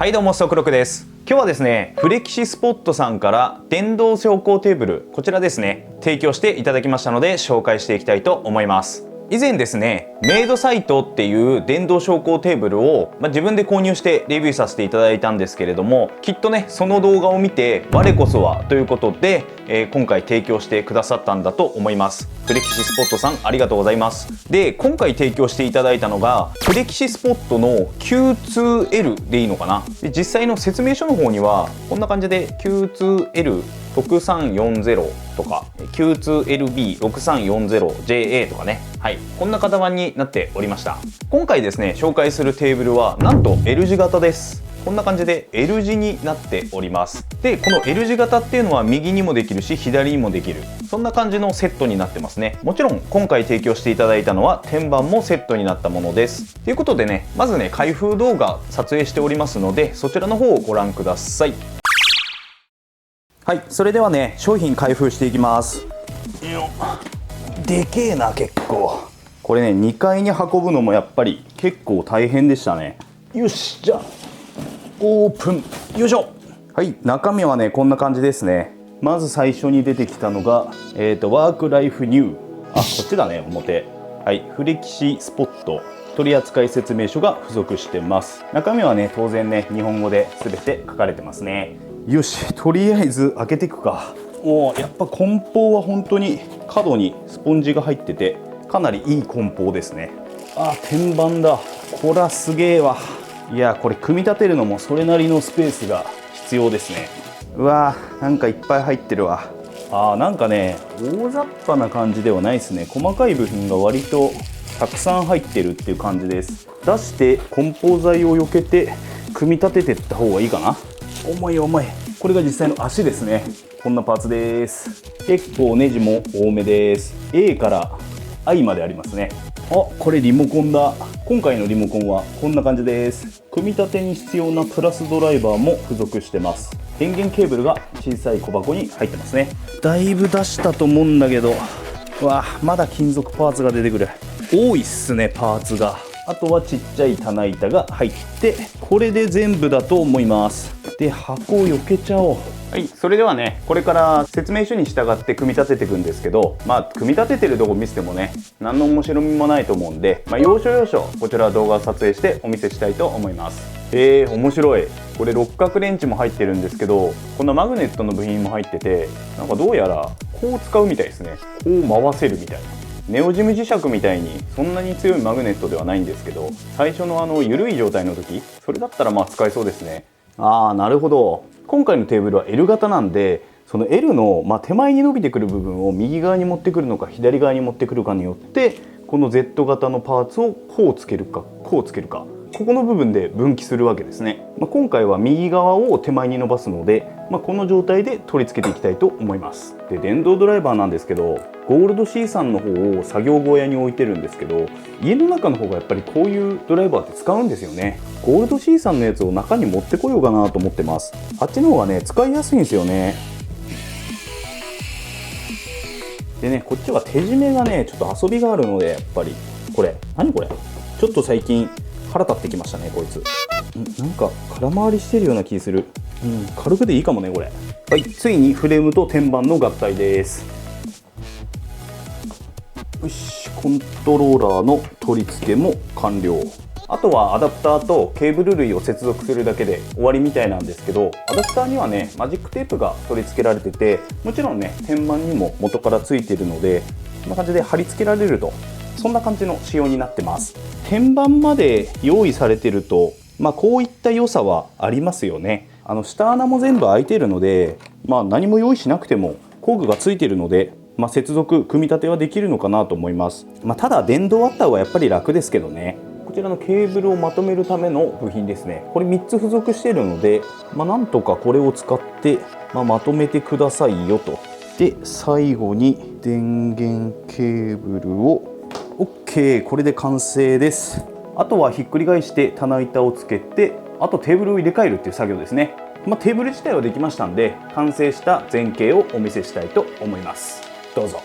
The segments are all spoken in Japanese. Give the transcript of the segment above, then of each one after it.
はいどうも、速録です。今日はですね、フレキシスポットさんから電動昇降テーブル、こちらですね、提供していただきましたので紹介していきたいと思います。以前ですね、メイドサイトっていう電動昇降テーブルを、自分で購入してレビューさせていただいたんですけれども、きっとねその動画を見て我こそはということで、今回提供してくださったんだと思います。フレキシスポットさんありがとうございます。で、今回提供していただいたのがフレキシスポットの Q2L でいいのかな。で、実際の説明書の方にはこんな感じで Q2L6340とか Q2LB6340JA とかね、はい、こんな型番になっておりました。今回ですね紹介するテーブルはなんと L 字型です。こんな感じで L 字になっております。で、この L 字型っていうのは右にもできるし左にもできる、そんな感じのセットになってますね。もちろん今回提供していただいたのは天板もセットになったものです。ということでね、まずね開封動画撮影しておりますのでそちらの方をご覧ください。はい、それではね商品開封していきます。でけえな、結構これね2階に運ぶのもやっぱり結構大変でしたね。よし、じゃあオープン。よいしょ。はい、中身はねこんな感じですね。まず最初に出てきたのが、ワークライフニュー、こっちだね、表。はい、フレキシスポット取扱説明書が付属してます。中身はね当然ね日本語で全て書かれてますね。よし、とりあえず開けていくか。もうやっぱ梱包は本当に角にスポンジが入っててかなりいい梱包ですね。天板だ。こらすげえわ。いや、これ組み立てるのもそれなりのスペースが必要ですね。うわー、なんかいっぱい入ってるわ。なんかね大雑把な感じではないですね。細かい部品が割とたくさん入ってるっていう感じです。出して梱包材を避けて組み立てていった方がいいかな。重い重い。これが実際の足ですね。こんなパーツです。結構ネジも多めです。 A から I までありますね。これリモコンだ。今回のリモコンはこんな感じです。組み立てに必要なプラスドライバーも付属してます。電源ケーブルが小さい小箱に入ってますね。だいぶ出したと思うんだけど、まだ金属パーツが出てくる。多いっすね、パーツが。あとはちっちゃい棚板が入って、これで全部だと思います。で、箱を避けちゃおう。はい、それではねこれから説明書に従って組み立てていくんですけど、組み立ててるとこ見せてもね何の面白みもないと思うんで、要所要所こちら動画を撮影してお見せしたいと思います。面白い。これ六角レンチも入ってるんですけど、このマグネットの部品も入ってて、なんかどうやらこう使うみたいですね。こう回せるみたいな。ネオジム磁石みたいにそんなに強いマグネットではないんですけど、最初の緩い状態の時それだったら使えそうですね。なるほど。今回のテーブルは L 型なんで、その L の、手前に伸びてくる部分を右側に持ってくるのか左側に持ってくるかによって、この Z 型のパーツをこうつけるかこうつけるか、ここの部分で分岐するわけですね。今回は右側を手前に伸ばすので、この状態で取り付けていきたいと思います。で、電動ドライバーなんですけど、ゴールド C さんの方を作業小屋に置いてるんですけど、家の中の方がやっぱりこういうドライバーって使うんですよね。ゴールド C さんのやつを中に持ってこようかなと思ってます。あっちの方がね使いやすいんですよね。でね、こっちは手締めがねちょっと遊びがあるので、やっぱりこれ何これ、ちょっと最近腹立ってきましたねこいつ。なんか空回りしてるような気する。軽くでいいかもねこれ。はい、ついにフレームと天板の合体です。よし、コントローラーの取り付けも完了。あとはアダプターとケーブル類を接続するだけで終わりみたいなんですけど、アダプターにはねマジックテープが取り付けられてて、もちろんね天板にも元からついているので、こんな感じで貼り付けられると、そんな感じの仕様になってます。天板まで用意されてると、こういった良さはありますよね。下穴も全部開いているので、何も用意しなくても工具がついているので、接続組み立てはできるのかなと思います。ただ電動あった方がやっぱり楽ですけどね。こちらのケーブルをまとめるための部品ですね。これ3つ付属しているので、なんとかこれを使って、まとめてくださいよと。で、最後に電源ケーブルを OK、 これで完成です。あとはひっくり返して棚板をつけて、あとテーブルを入れ替えるっていう作業ですね。テーブル自体はできましたんで、完成した前景をお見せしたいと思います。どうぞ。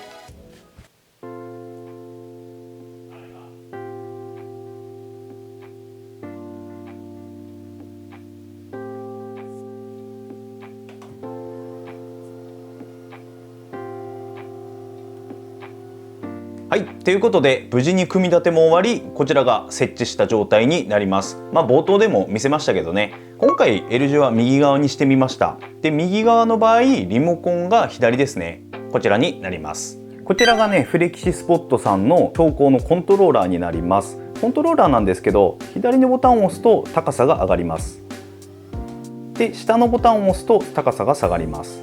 はい、ということで無事に組み立ても終わり、こちらが設置した状態になります。冒頭でも見せましたけどね、今回 L 字は右側にしてみました。で、右側の場合リモコンが左ですね。こちらになります。こちらがね、フレキシスポットさんの調光のコントローラーになります。コントローラーなんですけど、左のボタンを押すと高さが上がります。で、下のボタンを押すと高さが下がります。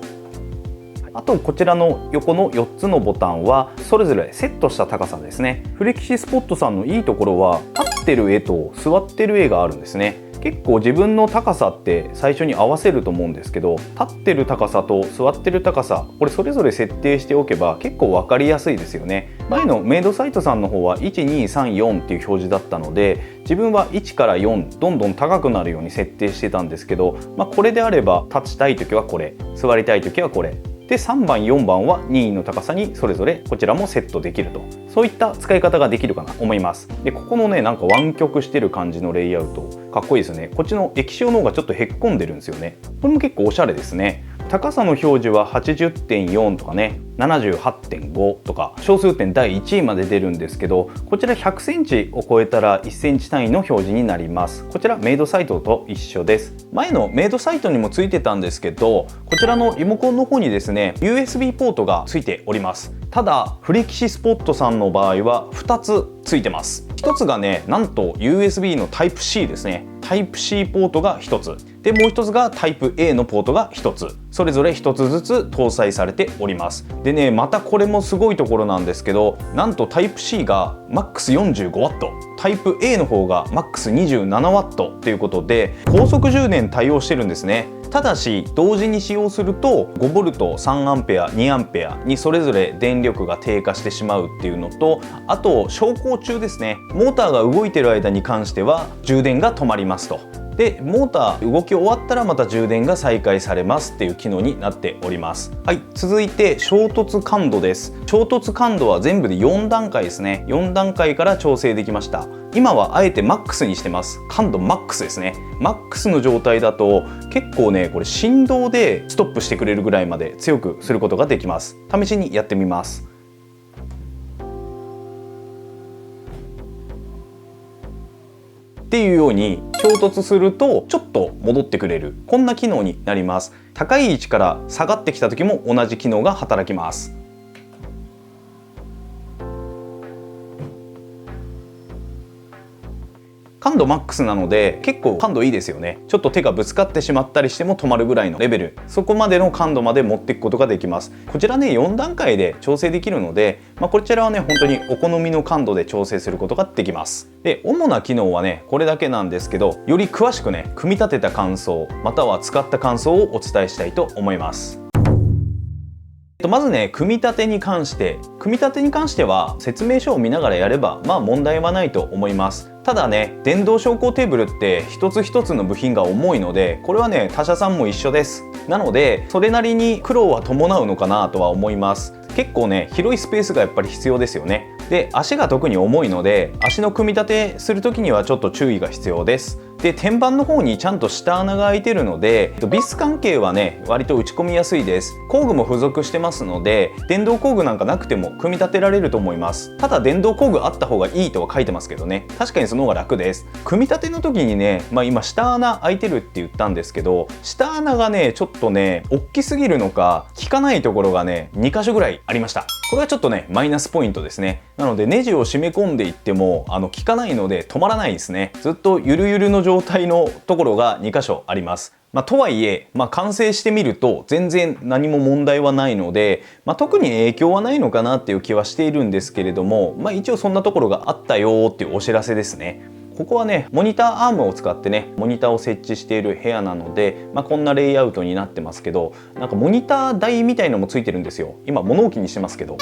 あとこちらの横の4つのボタンはそれぞれセットした高さですね。フレキシスポットさんのいいところは立ってる絵と座ってる絵があるんですね。結構自分の高さって最初に合わせると思うんですけど、立ってる高さと座ってる高さ、これそれぞれ設定しておけば結構分かりやすいですよね。前のメイドサイトさんの方は1234っていう表示だったので、自分は1から4どんどん高くなるように設定してたんですけど、これであれば立ちたい時はこれ、座りたい時はこれで、3番4番は任意の高さにそれぞれこちらもセットできると、そういった使い方ができるかなと思います。で、ここのね、なんか湾曲してる感じのレイアウトかっこいいですね。こっちの液晶の方がちょっとへっこんでるんですよね。これも結構おしゃれですね。高さの表示は 80.4 とかね、 78.5 とか小数点第1位まで出るんですけど、こちら100センチを超えたら1センチ単位の表示になります。こちらメイドサイトと一緒です。前のメイドサイトにもついてたんですけど、こちらのリモコンの方にですね USB ポートがついております。ただフレキシスポットさんの場合は2つついてます。1つがね、なんと USB の Type-C ですね。Type-C ポートが1つで、もう1つが Type-A のポートが1つ、それぞれ1つずつ搭載されております。でね、またこれもすごいところなんですけど、なんと Type-C が MAX45W、 Type-A の方が MAX27W ということで高速充電対応してるんですね。ただし同時に使用すると 5V、3A、2A にそれぞれ電力が低下してしまうっていうのと、あと走行中ですね、モーターが動いてる間に関しては充電が止まりますと。で、モーター動き終わったらまた充電が再開されますっていう機能になっております。はい、続いて衝突感度です。衝突感度は全部で4段階ですね。4段階から調整できました。今はあえてマックスにしてます。感度マックスですね。マックスの状態だと結構ね、これ振動でストップしてくれるぐらいまで強くすることができます。試しにやってみます。っていうように衝突するとちょっと戻ってくれる、こんな機能になります。高い位置から下がってきた時も同じ機能が働きます。感度マックスなので結構感度いいですよね。ちょっと手がぶつかってしまったりしても止まるぐらいのレベル、そこまでの感度まで持っていくことができます。こちらね、4段階で調整できるので、こちらはね本当にお好みの感度で調整することができます。で、主な機能はねこれだけなんですけど、より詳しくね組み立てた感想または使った感想をお伝えしたいと思います。まずね、組み立てに関しては説明書を見ながらやれば問題はないと思います。ただね、電動昇降テーブルって一つ一つの部品が重いので、これはね他社さんも一緒です。なのでそれなりに苦労は伴うのかなとは思います。結構ね広いスペースがやっぱり必要ですよね。で、足が特に重いので足の組み立てする時にはちょっと注意が必要です。で、天板の方にちゃんと下穴が開いてるのでビス関係はね割と打ち込みやすいです。工具も付属してますので電動工具なんかなくても組み立てられると思います。ただ電動工具あった方がいいとは書いてますけどね、確かにその方が楽です。組み立ての時にね、今下穴開いてるって言ったんですけど、下穴がねちょっとね大きすぎるのか効かないところがね2箇所ぐらいありました。これはちょっとねマイナスポイントですね。なのでネジを締め込んでいっても効かないので止まらないですね。ずっとゆるゆるの状態のところが2箇所あります。とはいえ、完成してみると全然何も問題はないので、特に影響はないのかなっていう気はしているんですけれども、一応そんなところがあったよっていうお知らせですね。ここはねモニターアームを使ってねモニターを設置している部屋なので、こんなレイアウトになってますけど、なんかモニター台みたいのもついてるんですよ。今物置にしてますけど、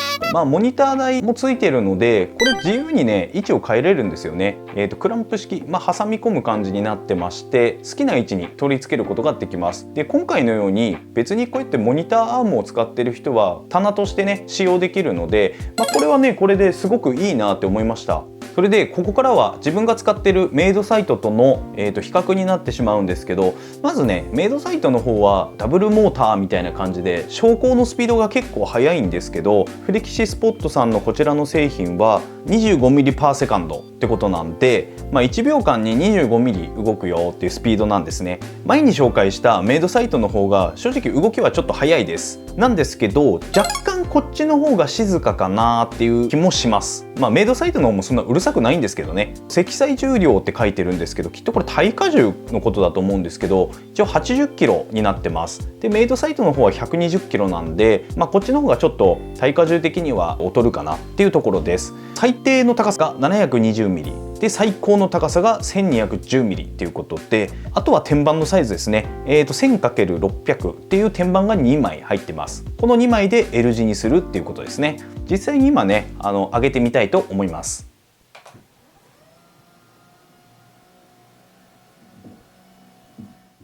モニター台もついてるのでこれ自由にね位置を変えれるんですよね。クランプ式、挟み込む感じになってまして、好きな位置に取り付けることができます。で、今回のように別にこうやってモニターアームを使ってる人は棚としてね使用できるので、これはねこれですごくいいなって思いました。それでここからは自分が使っているメイドサイトとの、比較になってしまうんですけど、まずねメイドサイトの方はダブルモーターみたいな感じで昇降のスピードが結構速いんですけど、フレキシスポットさんのこちらの製品は 25ms/s ってことなんで、1秒間に 25ms 動くよっていうスピードなんですね。前に紹介したメイドサイトの方が正直動きはちょっと速いですなんですけど、若干こっちの方が静かかなっていう気もします。メイドサイトの方もそんなうるさくないんですけどね。積載重量って書いてるんですけど、きっとこれ耐荷重のことだと思うんですけど、一応 80kg になってます。でメイドサイトの方は 120kg なんで、こっちの方がちょっと耐荷重的には劣るかなっていうところです。最低の高さが 720mm で最高の高さが 1210mm っていうことで、あとは天板のサイズですね、1000×600 っていう天板が2枚入ってます。この2枚で L 字にするっていうことですね。実際に今ね上げてみたいと思います。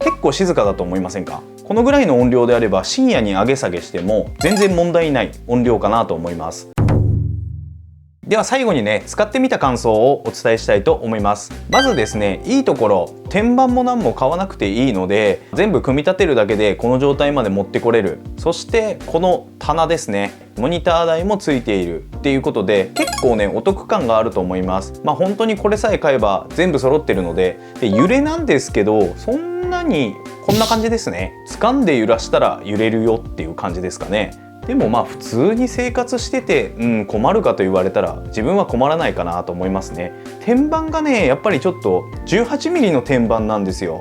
結構静かだと思いませんか？このぐらいの音量であれば深夜に上げ下げしても全然問題ない音量かなと思います。では最後にね使ってみた感想をお伝えしたいと思います。まずですね、いいところ、天板も何も買わなくていいので全部組み立てるだけでこの状態まで持ってこれる。そしてこの棚ですね、モニター台もついているっていうことで結構ねお得感があると思います。本当にこれさえ買えば全部揃ってるので、揺れなんですけどそんなにこんな感じですね。掴んで揺らしたら揺れるよっていう感じですかね。でも普通に生活してて、困るかと言われたら自分は困らないかなと思いますね。天板がねやっぱりちょっと 18mm の天板なんですよ。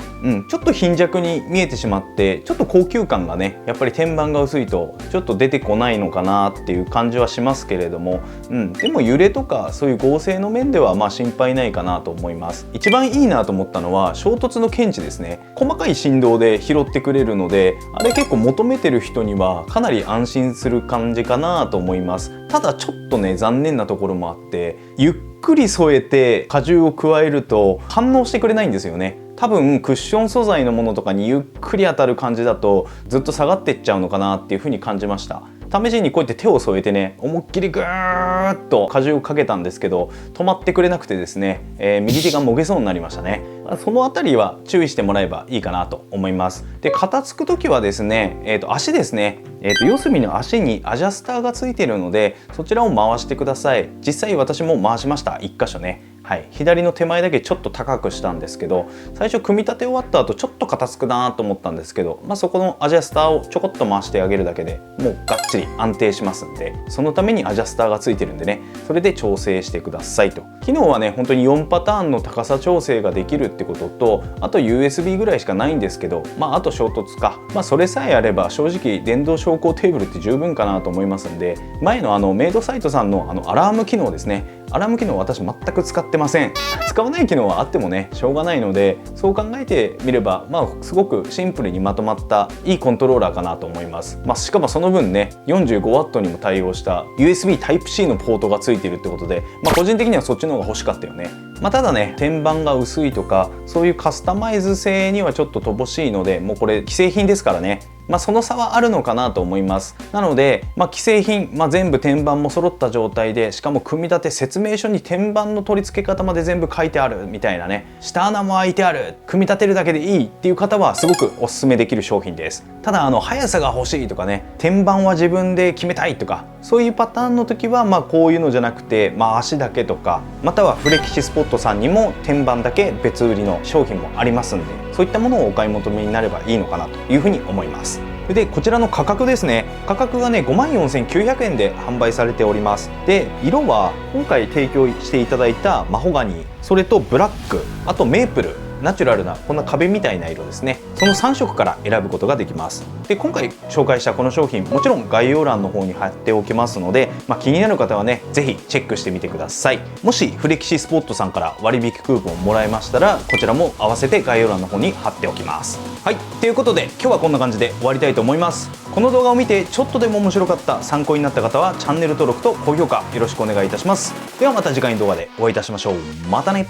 ちょっと貧弱に見えてしまってちょっと高級感がねやっぱり天板が薄いとちょっと出てこないのかなっていう感じはしますけれども、でも揺れとかそういう合成の面では心配ないかなと思います。一番いいなと思ったのは衝突の検知ですね。細かい振動で拾ってくれるので、あれ結構求めてる人にはかなり安心する感じかなと思います。ただちょっとね残念なところもあって、ゆっくり添えて荷重を加えると反応してくれないんですよね。多分クッション素材のものとかにゆっくり当たる感じだとずっと下がってっちゃうのかなっていう風に感じました。試しにこうやって手を添えてね思いっきりぐーっと荷重をかけたんですけど止まってくれなくてですね、右手がもげそうになりましたね。そのあたりは注意してもらえばいいかなと思います。で片付く時はですね、足ですね、四隅の足にアジャスターがついているのでそちらを回してください。実際私も回しました。1箇所ね、左の手前だけちょっと高くしたんですけど、最初組み立て終わった後ちょっと片付くなと思ったんですけど、そこのアジャスターをちょこっと回してあげるだけでもうがっちり安定しますんで、そのためにアジャスターがついてるんでね、それで調整してくださいと。機能はね本当に4パターンの高さ調整ができるってことと、あと USB ぐらいしかないんですけど、あと衝突か、それさえあれば正直電動昇降テーブルって十分かなと思いますんで、前のメイドサイトさんのアラーム機能ですね、アラーム機能私全く使ってません。使わない機能はあってもねしょうがないので、そう考えてみればすごくシンプルにまとまったいいコントローラーかなと思います。しかもその分ね 45W にも対応した USB Type-C のポートがついているってことで、個人的にはそっちの方が欲しかったよね。ただね天板が薄いとかそういうカスタマイズ性にはちょっと乏しいので、もうこれ既製品ですからね、その差はあるのかなと思います。なので、既製品、全部天板も揃った状態で、しかも組み立て説明書に天板の取り付け方まで全部書いてあるみたいなね、下穴も開いてある、組み立てるだけでいいっていう方はすごくおすすめできる商品です。ただ速さが欲しいとかね、天板は自分で決めたいとかそういうパターンの時はこういうのじゃなくて、足だけとか、またはフレキシスポットさんにも天板だけ別売りの商品もありますんで、そういったものをお買い求めになればいいのかなというふうに思います。でこちらの価格ですね、価格がね 54,900 円で販売されております。で色は今回提供していただいたマホガニー、それとブラック、あとメープル、ナチュラルなこんな壁みたいな色ですね、その3色から選ぶことができます。で今回紹介したこの商品もちろん概要欄の方に貼っておきますので、気になる方はね是非チェックしてみてください。もしフレキシスポットさんから割引クーポンをもらえましたらこちらも合わせて概要欄の方に貼っておきます。はい、ということで今日はこんな感じで終わりたいと思います。この動画を見てちょっとでも面白かった、参考になった方はチャンネル登録と高評価よろしくお願いいたします。ではまた次回の動画でお会いいたしましょう。またね。